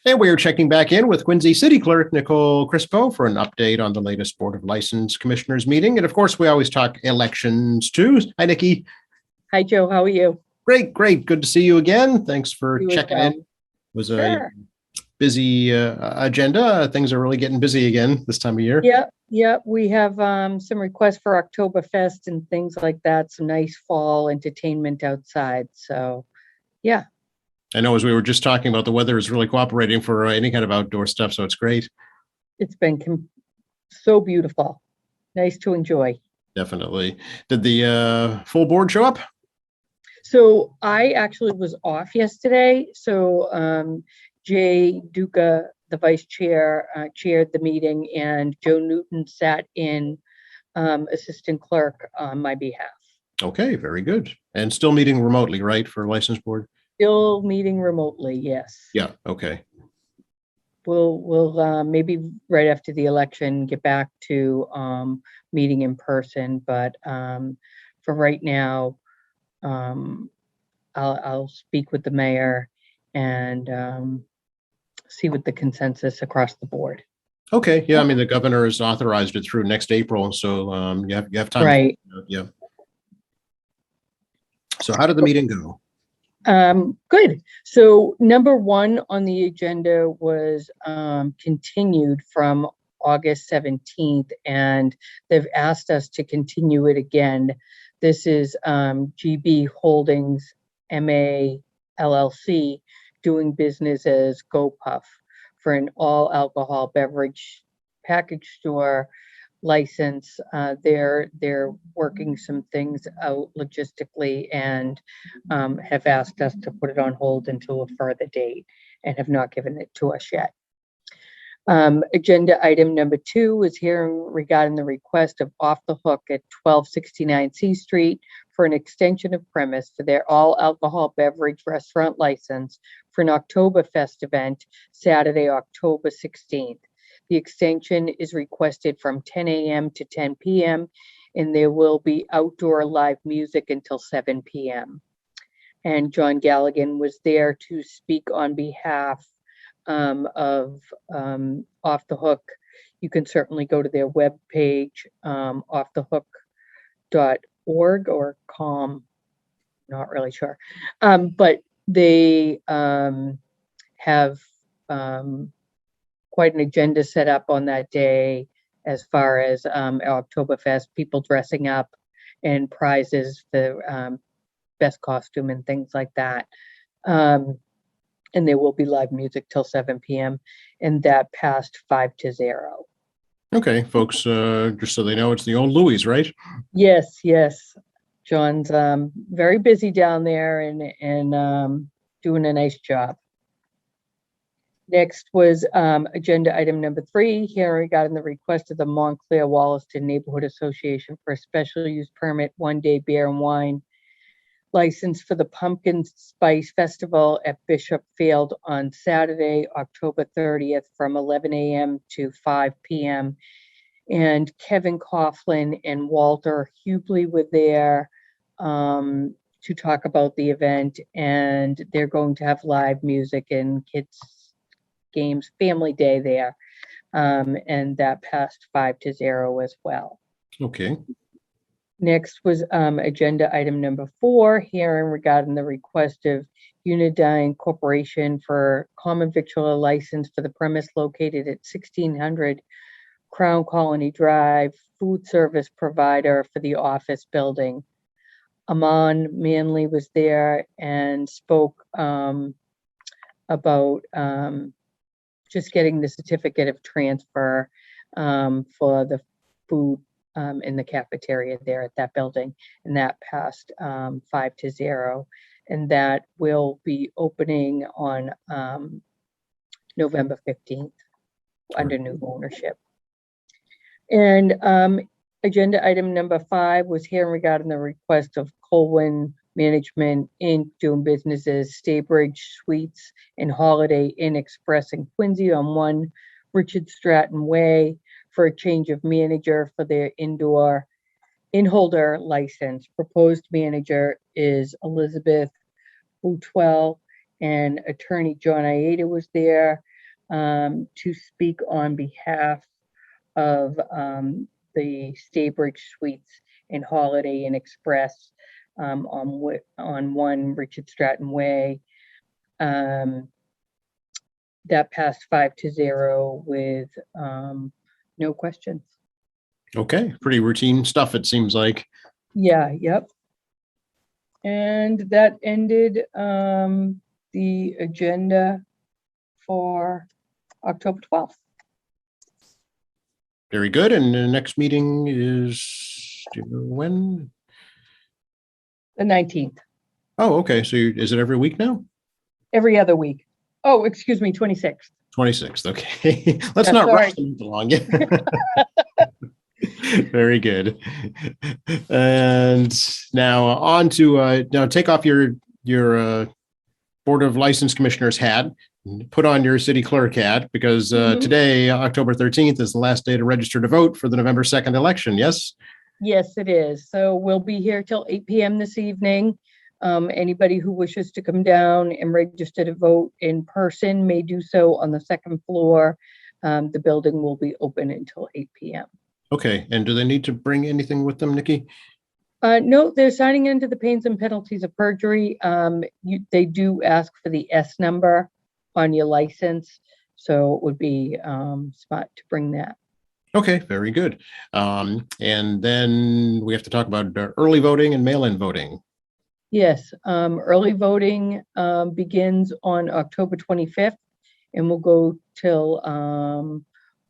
And we are checking back in with Quincy City Clerk Nicole Crispo for an update on the latest Board of License Commissioners meeting. And of course, we always talk elections too. Hi, Nikki. Hi, Joe. How are you? Great, great. Good to see you again. Thanks for You as checking well. in. It was a Sure. busy agenda. Things are really getting busy again this time of year. Yeah. We have some requests for Oktoberfest and things like that. Some nice fall entertainment outside. So, yeah, I know as we were just talking about, the weather is really cooperating for any kind of outdoor stuff, so it's great. it's been so beautiful. Nice to enjoy. Definitely. Did the full board show up? So I actually was off yesterday. So Jay Duca, the vice chair, chaired the meeting, and Joe Newton sat in assistant clerk on my behalf. Okay, very good. And still meeting remotely, right, for license board? Still meeting remotely, yes. Yeah, okay. We'll maybe right after the election get back to meeting in person, but for right now, I'll speak with the mayor and see what the consensus across the board. Okay, yeah, I mean, the governor has authorized it through next April, so you have time. Right. Yeah. So how did the meeting go? Good. So number one on the agenda was continued from August 17th, and they've asked us to continue it again. This is GB Holdings MA LLC doing business as GoPuff for an all alcohol beverage package store license. They're working some things out logistically and have asked us to put it on hold until a further date and have not given it to us yet. Agenda item number 2 is hearing regarding the request of Off the Hook at 1269 C Street for an extension of premise for their all alcohol beverage restaurant license for an Oktoberfest event Saturday, October 16th. The extension is requested from 10 a.m. to 10 p.m. and there will be outdoor live music until 7 p.m. And John Galligan was there to speak on behalf of Off the Hook. You can certainly go to their webpage, offthehook.org or com, not really sure. But they have quite an agenda set up on that day as far as Oktoberfest, people dressing up and prizes for best costume and things like that. And there will be live music till 7 p.m. and that passed 5-0. Okay, folks, just so they know, it's the old Louis, right? Yes. John's very busy down there and doing a nice job. Next was agenda item number 3, here regarding the request of the Montclair Wollaston Neighborhood Association for a special use permit 1-day beer and wine license for the Pumpkin Spice Festival at Bishop Field on Saturday, October 30th from 11 a.m. to 5 p.m. And Kevin Coughlin and Walter Hubley were there to talk about the event, and they're going to have live music and kids games, family day there, and that passed 5-0 as well. Okay. Next was agenda item number 4, hearing regarding the request of Unidyne Corporation for common victualler license for the premise located at 1600 Crown Colony Drive, food service provider for the office building. Amon Manley was there and spoke about just getting the certificate of transfer for the food in the cafeteria there at that building, and that passed 5-0, and that will be opening on November 15th under new ownership. And agenda item number 5 was hearing regarding the request of Colwyn Management Inc. doing business as Staybridge Suites and Holiday Inn Express in Quincy on 1 Richard Stratton Way for a change of manager for their inholder license. Proposed manager is Elizabeth Boutwell, and attorney John Iada was there to speak on behalf of the Staybridge Suites and Holiday Inn Express on 1 Richard Stratton Way. That passed 5-0 with no questions. Okay, pretty routine stuff, it seems like. Yeah, yep. And that ended the agenda for October 12th. Very good. And the next meeting is, do you know when? The 19th, Oh, okay. So is it every week now? every other week. Oh, excuse me, 26th. 26th. Okay. Let's Yeah, not sorry. rush things along. Very good. And now on to now take off your Board of License Commissioners hat, put on your city clerk hat, because today, October 13th, is the last day to register to vote for the November 2nd election. Yes? Yes, it is. So we'll be here till 8 p.m. this evening. Anybody who wishes to come down and register to vote in person may do so on the second floor. The building will be open until 8 p.m. Okay. And do they need to bring anything with them, Nikki? No, they're signing into the pains and penalties of perjury. They do ask for the S number on your license, so it would be smart to bring that. Okay, very good. And then we have to talk about early voting and mail-in voting. Yes, early voting begins on October 25th and will go till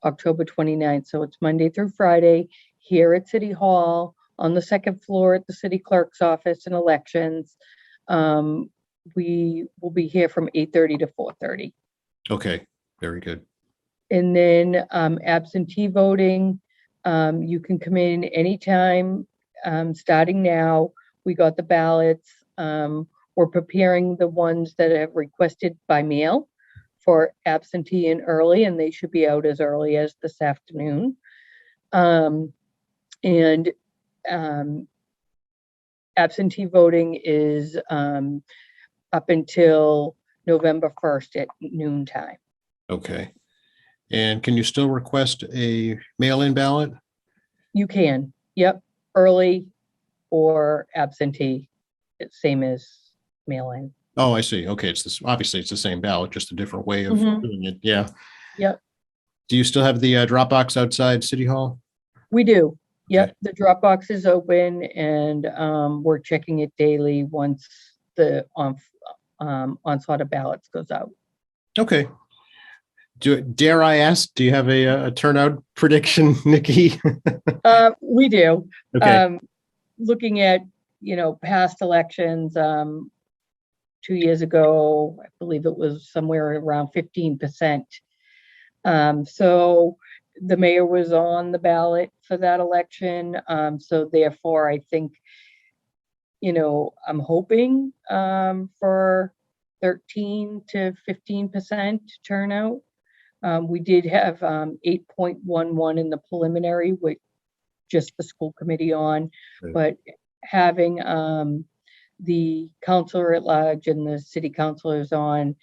October 29th. So it's Monday through Friday here at City Hall, on the second floor at the city clerk's office and elections. We will be here from 8:30 to 4:30. Okay, very good. And then absentee voting, you can come in anytime, starting now. We got the ballots. We're preparing the ones that have requested by mail for absentee and early, and they should be out as early as this afternoon. Absentee voting is up until November 1st at noontime. Okay. And can you still request a mail-in ballot? You can, yep, early or absentee, it's same as mail-in. Oh, I see. Okay, it's this, obviously it's the same ballot, just a different way of doing it. Yeah. Yep, Do you still have the drop box outside City Hall? we do. Yep, Okay. the drop box is open and we're checking it daily once the onslaught of ballots goes out. Okay. Dare I ask, do you have a turnout prediction, Nikki? We do. Okay. Looking at, past elections, 2 years ago, I believe it was somewhere around 15%. So the mayor was on the ballot for that election. So therefore, I think, I'm hoping for 13 to 15% turnout. We did have 8.11 in the preliminary with just the school committee on, but having the counselor at large and the city councilors on,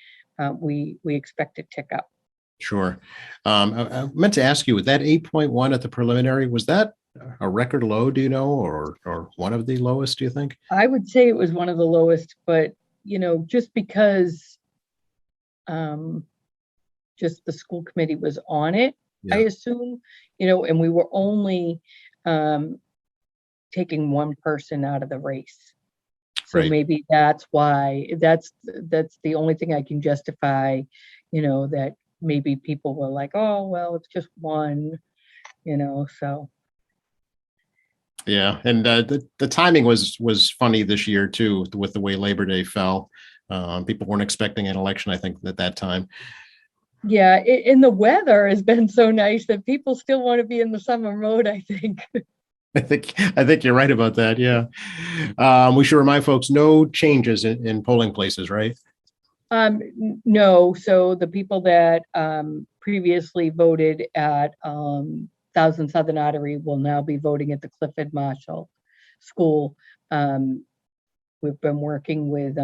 we expect to tick up. Sure. I meant to ask you, with that 8.1 at the preliminary, was that a record low, do you know, or one of the lowest, do you think? I would say it was one of the lowest, but, just because just the school committee was on it, I assume, and we were only taking one person out of the race. So Right. maybe that's why, that's the only thing I can justify, that maybe people were like, oh, well, it's just one, so. Yeah, and the timing was funny this year too, with the way Labor Day fell. People weren't expecting an election, I think, at that time. Yeah, and the weather has been so nice that people still want to be in the summer mode, I think. I think you're right about that. Yeah. We should remind folks, no changes in polling places, right? No. So the people that previously voted at Thousand Southern Artery will now be voting at the Clifford Marshall School. We've been working with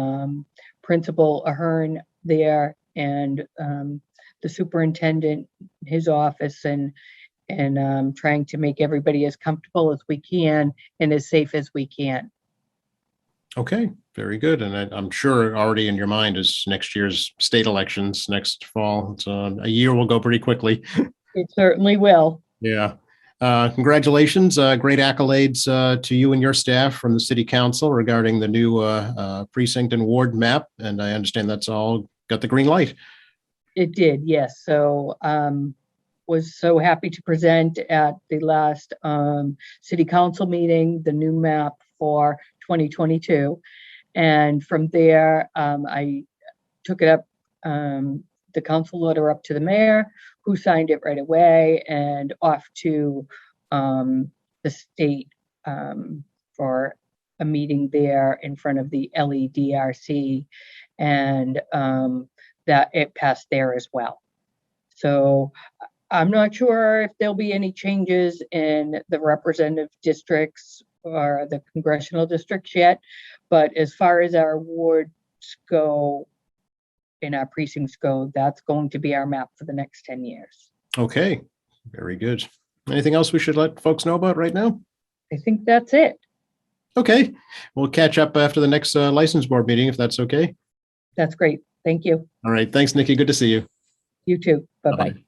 Principal Ahern there, and the superintendent, his office, and trying to make everybody as comfortable as we can and as safe as we can. Okay, very good. And I'm sure already in your mind is next year's state elections next fall. It's a year will go pretty quickly. It certainly will. Yeah. Congratulations. Great accolades to you and your staff from the city council regarding the new precinct and ward map. And I understand that's all got the green light. It did, yes. So was so happy to present at the last city council meeting the new map for 2022. And from there, I took it up, the council letter up to the mayor, who signed it right away, and off to the state for a meeting there in front of the LEDRC, and that it passed there as well. So I'm not sure if there'll be any changes in the representative districts or the congressional districts yet, but as far as our wards go, in our precincts go, that's going to be our map for the next 10 years. Okay, very good. Anything else we should let folks know about right now? I think that's it. Okay, we'll catch up after the next license board meeting, if that's okay. That's great. Thank you. All right, thanks, Nikki. Good to see you. You too. Bye-bye. Bye-bye.